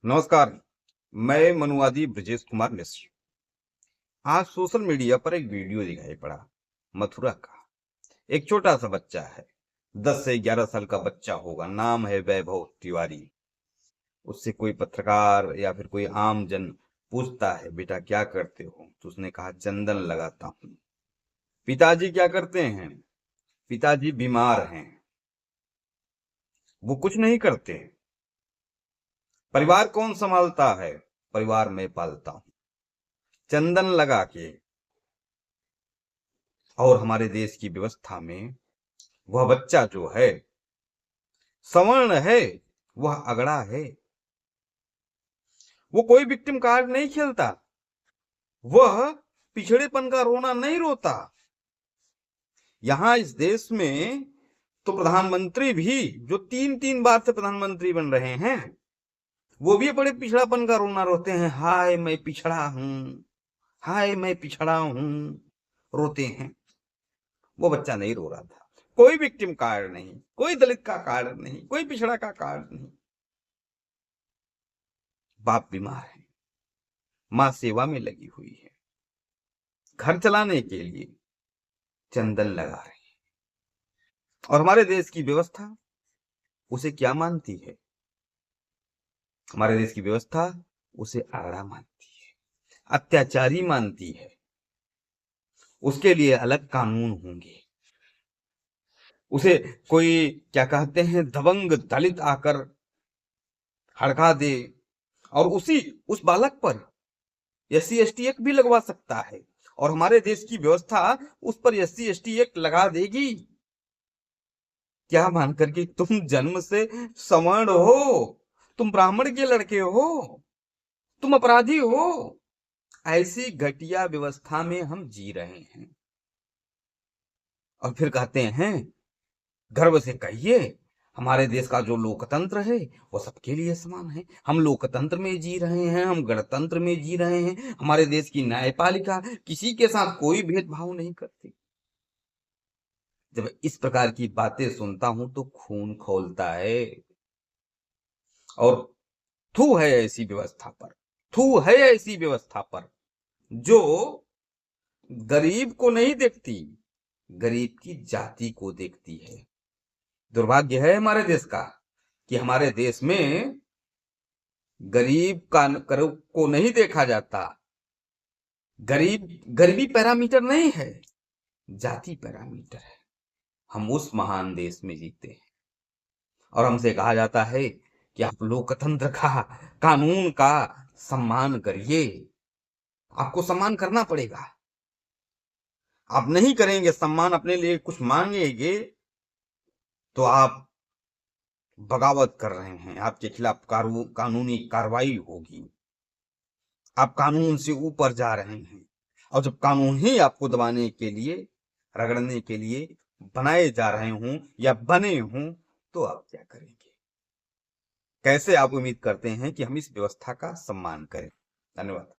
नमस्कार। मैं मनुवादी ब्रजेश कुमार मिश्र। आज सोशल मीडिया पर एक वीडियो दिखाई पड़ा मथुरा का। एक छोटा सा बच्चा है, 10 से 11 साल का बच्चा होगा। नाम है वैभव तिवारी। उससे कोई पत्रकार या फिर कोई आम जन पूछता है, बेटा क्या करते हो? तो उसने कहा, चंदन लगाता हूँ। पिताजी क्या करते हैं? पिताजी बीमार हैं, वो कुछ नहीं करते। परिवार कौन संभालता है? परिवार में पालता हूँ। चंदन लगा के। और हमारे देश की व्यवस्था में वह बच्चा जो है सवर्ण है, वह अगड़ा है। वो कोई विक्टिम कार्ड नहीं खेलता, वह पिछड़ेपन का रोना नहीं रोता। यहां इस देश में तो प्रधानमंत्री भी जो 3-3 बार से प्रधानमंत्री बन रहे हैं, वो भी बड़े पिछड़ापन का रोना रोते हैं। हाय मैं पिछड़ा हूं, हाय मैं पिछड़ा हूं, रोते हैं। वो बच्चा नहीं रो रहा था। कोई विक्टिम कार्ड नहीं, कोई दलित का कार्ड नहीं, कोई पिछड़ा का कार्ड नहीं। बाप बीमार है, मां सेवा में लगी हुई है, घर चलाने के लिए चंदन लगा रही है। और हमारे देश की व्यवस्था उसे क्या मानती है? हमारे देश की व्यवस्था उसे आगड़ा मानती है, अत्याचारी मानती है। उसके लिए अलग कानून होंगे। उसे कोई क्या कहते हैं, दबंग दलित आकर हड़का दे और उस बालक पर SC ST एक्ट भी लगवा सकता है। और हमारे देश की व्यवस्था उस पर SC ST एक्ट लगा देगी, क्या मान करके तुम जन्म से सवर्ण हो, तुम ब्राह्मण के लड़के हो, तुम अपराधी हो। ऐसी घटिया व्यवस्था में हम जी रहे हैं। और फिर कहते हैं, गर्व से कहिए, हमारे देश का जो लोकतंत्र है वो सबके लिए समान है। हम लोकतंत्र में जी रहे हैं, हम गणतंत्र में जी रहे हैं। हमारे देश की न्यायपालिका किसी के साथ कोई भेदभाव नहीं करती। जब इस प्रकार की बातें सुनता हूं तो खून खौलता है। और थू है ऐसी व्यवस्था पर, थू है ऐसी व्यवस्था पर जो गरीब को नहीं देखती, गरीब की जाति को देखती है। दुर्भाग्य है हमारे देश का कि हमारे देश में गरीब को नहीं देखा जाता। गरीबी पैरामीटर नहीं है, जाति पैरामीटर है। हम उस महान देश में जीते हैं और हमसे कहा जाता है कि आप लोकतंत्र का, कानून का सम्मान करिए। आपको सम्मान करना पड़ेगा। आप नहीं करेंगे सम्मान, अपने लिए कुछ मांगेंगे, तो आप बगावत कर रहे हैं। आपके खिलाफ कानूनी कार्रवाई होगी। आप कानून से ऊपर जा रहे हैं। और जब कानून ही आपको दबाने के लिए, रगड़ने के लिए बनाए जा रहे हों या बने हों, तो आप क्या करेंगे? कैसे आप उम्मीद करते हैं कि हम इस व्यवस्था का सम्मान करें? धन्यवाद।